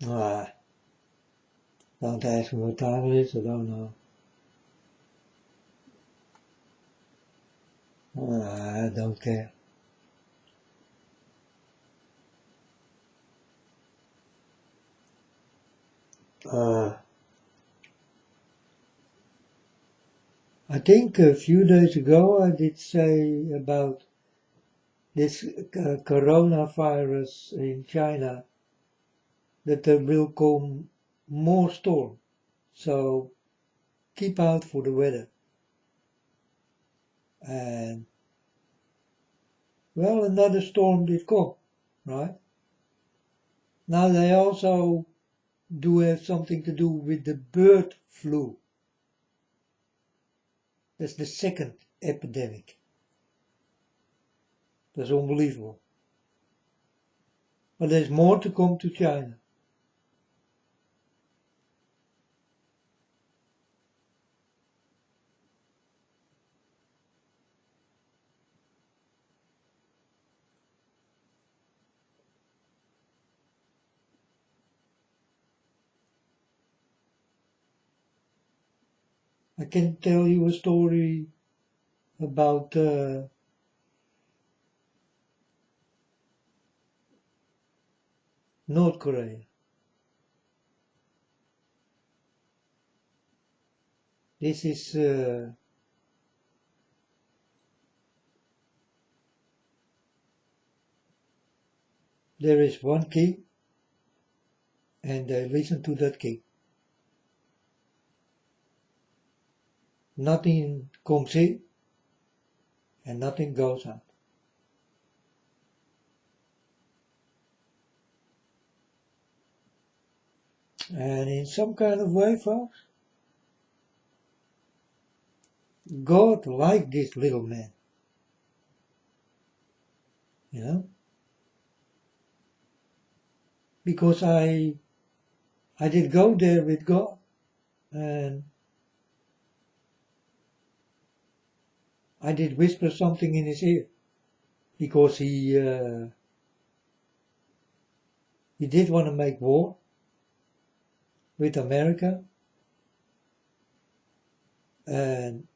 Ah, don't ask me what time it is, I don't know. I don't care. I think a few days ago I did say about this coronavirus in China that there will come more storm. So keep out for the weather. And well, another storm did come, right? Now they also do have something to do with the bird flu. That's the second epidemic. That's unbelievable. But there's more to come to China. I can tell you a story about North Korea. This is there is one king and they listen to that king. Nothing comes in and nothing goes out. And in some kind of way, folks, God liked this little man, you know, because I did go there with God and I did whisper something in his ear because he did want to make war with America, and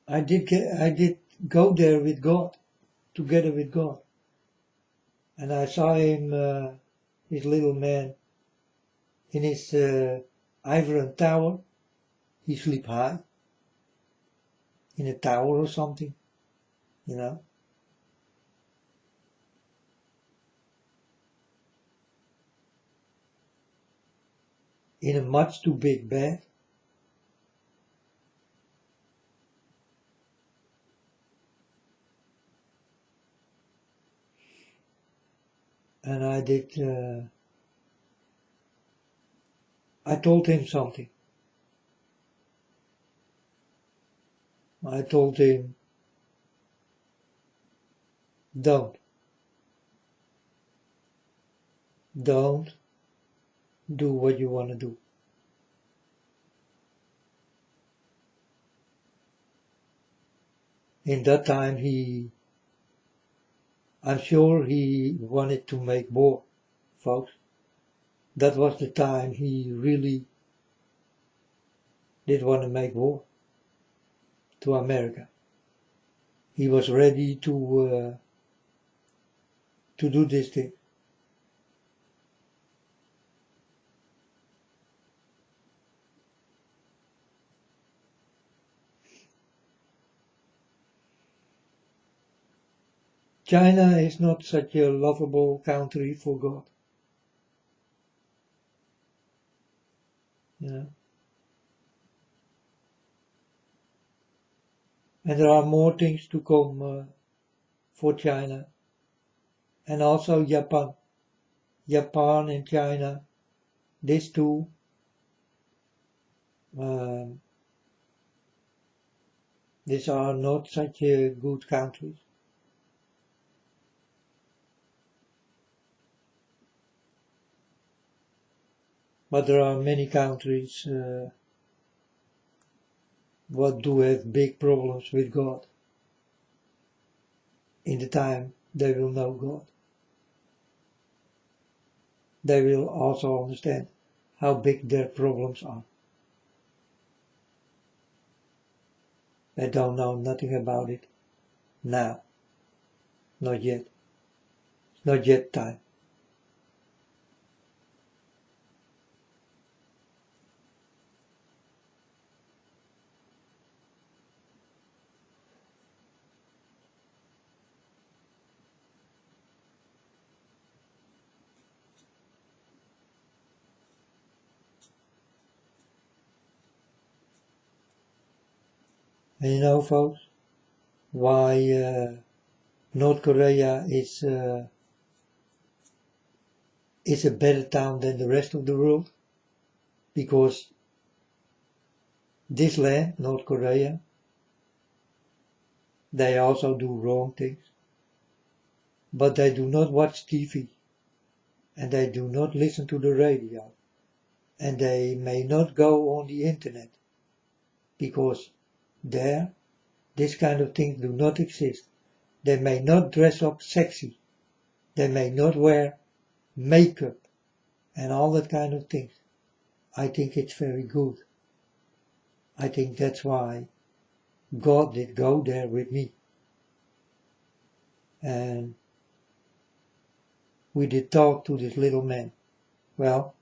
I did go there with God, together with God, and I saw him, his little man, in his ivory tower. He sleep high in a tower or something, you know. In a much too big bed. And I told him something. I told him, don't do what you want to do. In that time I'm sure he wanted to make war, folks. That was the time he really did want to make war to America. He was ready to do this thing. China is not such a lovable country for God. You know? And there are more things to come for China. And also Japan. Japan and China, these two, these are not such good countries. But there are many countries what do have big problems with God in the time they will know God. They will also understand how big their problems are. They don't know nothing about it now. Not yet. It's not yet time. And you know, folks, why North Korea is a better town than the rest of the world? Because this land, North Korea, they also do wrong things. But they do not watch TV. And they do not listen to the radio. And they may not go on the internet. Because there, this kind of things do not exist. They may not dress up sexy. They may not wear makeup and all that kind of things. I think it's very good. I think that's why God did go there with me. And we did talk to this little man. Well,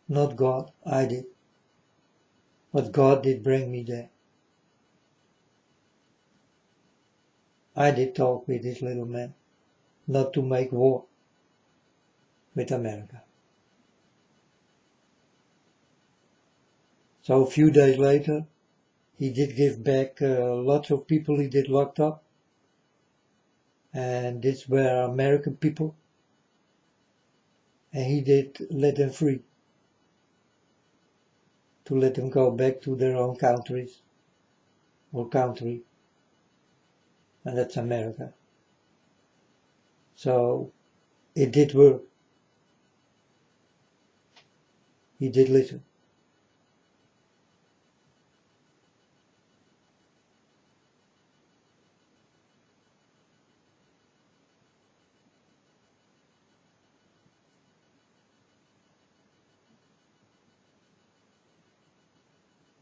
not God, I did. But God did bring me there. I did talk with this little man, not to make war with America. So a few days later, he did give back lots of people he did locked up. And these were American people. And he did let them free. To let them go back to their own countries. Or country. And that's America. So it did work. He did listen.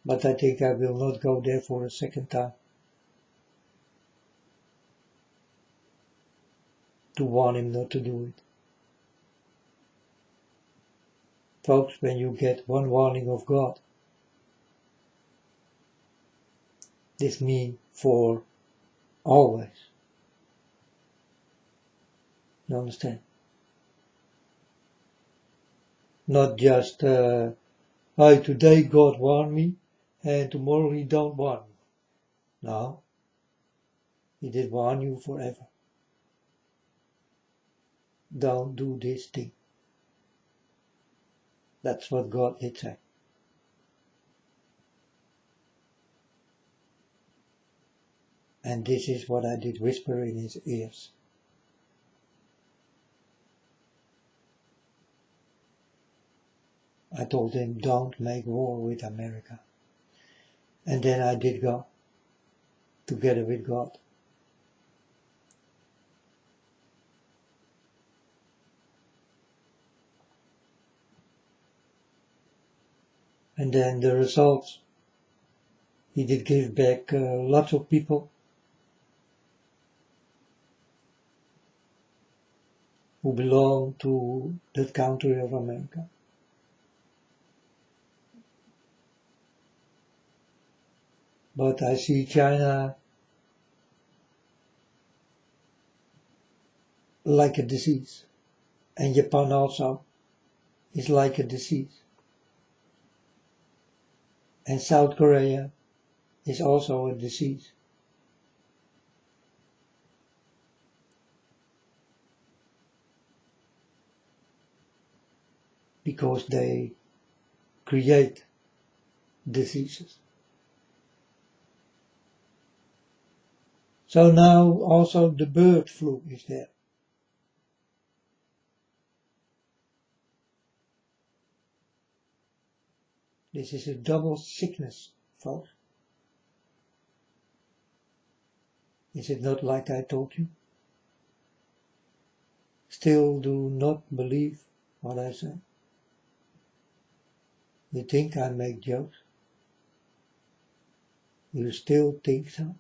But I think I will not go there for a second time. To warn him not to do it. Folks, when you get one warning of God, this means for always. You understand? Not just, hey, today God warned me, and tomorrow he don't warn me. No. He did warn you forever. Don't do this thing. That's what God did say. And this is what I did whisper in his ears. I told him, don't make war with America. And then I did go, together with God. And then the results, he did give back lots of people who belong to that country of America. But I see China like a disease. And Japan also is like a disease. And South Korea is also a disease. Because they create diseases. So now also the bird flu is there. This is a double sickness, folks. Is it not like I told you? still do not believe what I say? You think I make jokes? You still think so?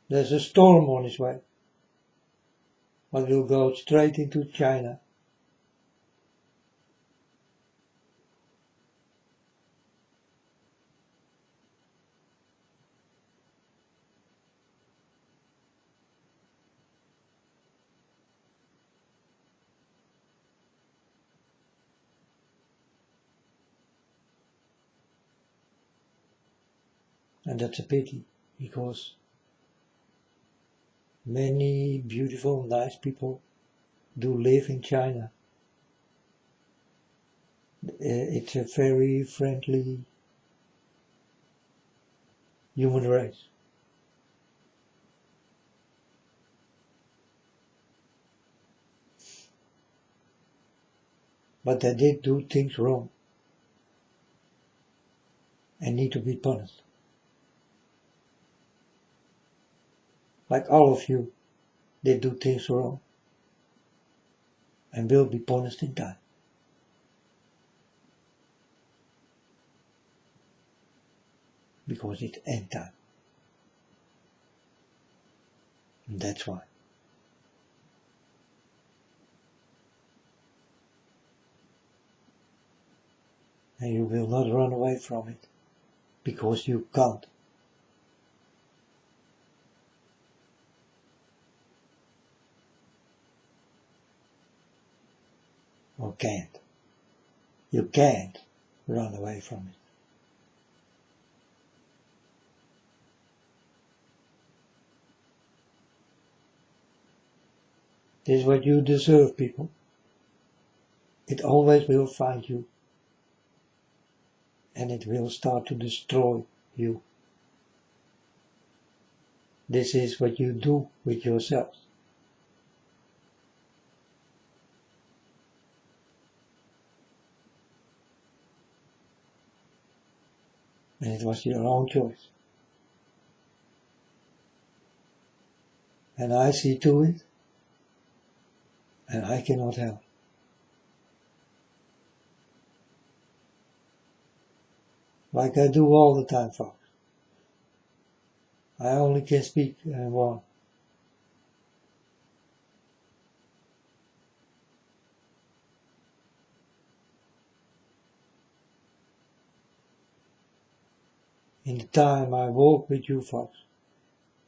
There's a storm on its way, but will go straight into China. And that's a pity, because many beautiful, nice people do live in China. It's a very friendly human race. But they did do things wrong and need to be punished. Like all of you did do things wrong and will be punished in time. Because it's end time. And that's why. And you will not run away from it, because you can't. Or can't. You can't run away from it. This is what you deserve, people. It always will find you. And it will start to destroy you. This is what you do with yourselves. And it was your own choice. And I see to it, and I cannot help. Like I do all the time, folks. I only can speak one. In the time I walk with you, folks,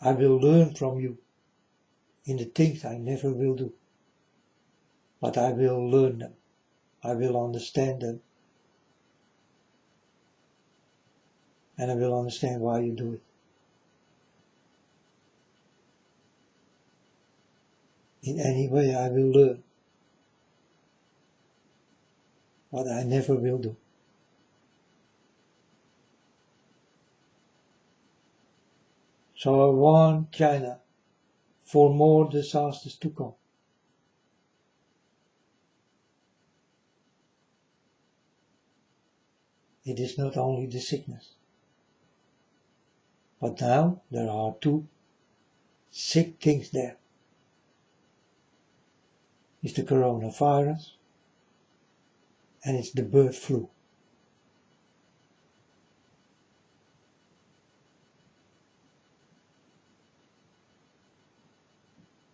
I will learn from you in the things I never will do. But I will learn them. I will understand them. And I will understand why you do it. In any way I will learn what I never will do. So I warn China for more disasters to come. It is not only the sickness, but now there are two sick things there. It's the coronavirus and it's the bird flu.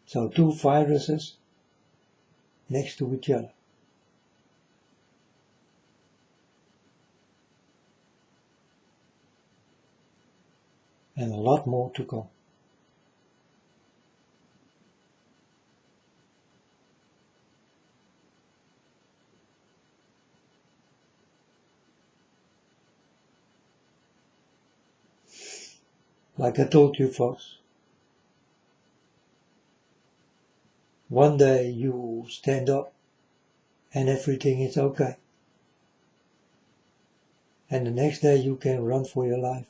So two viruses next to each other. And a lot more to come. Like I told you folks, one day you stand up and everything is okay. And the next day you can run for your life.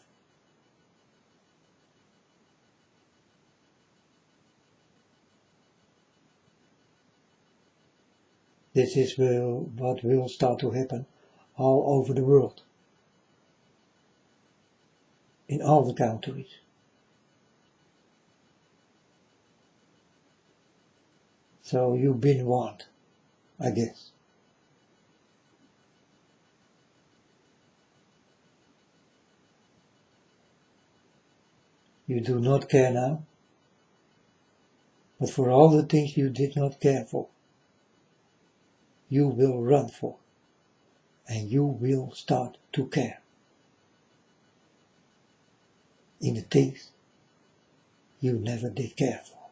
This is what will start to happen all over the world. In all the countries. So you've been warned, I guess. You do not care now, but for all the things you did not care for, you will run for, and you will start to care. In the things you never did care for.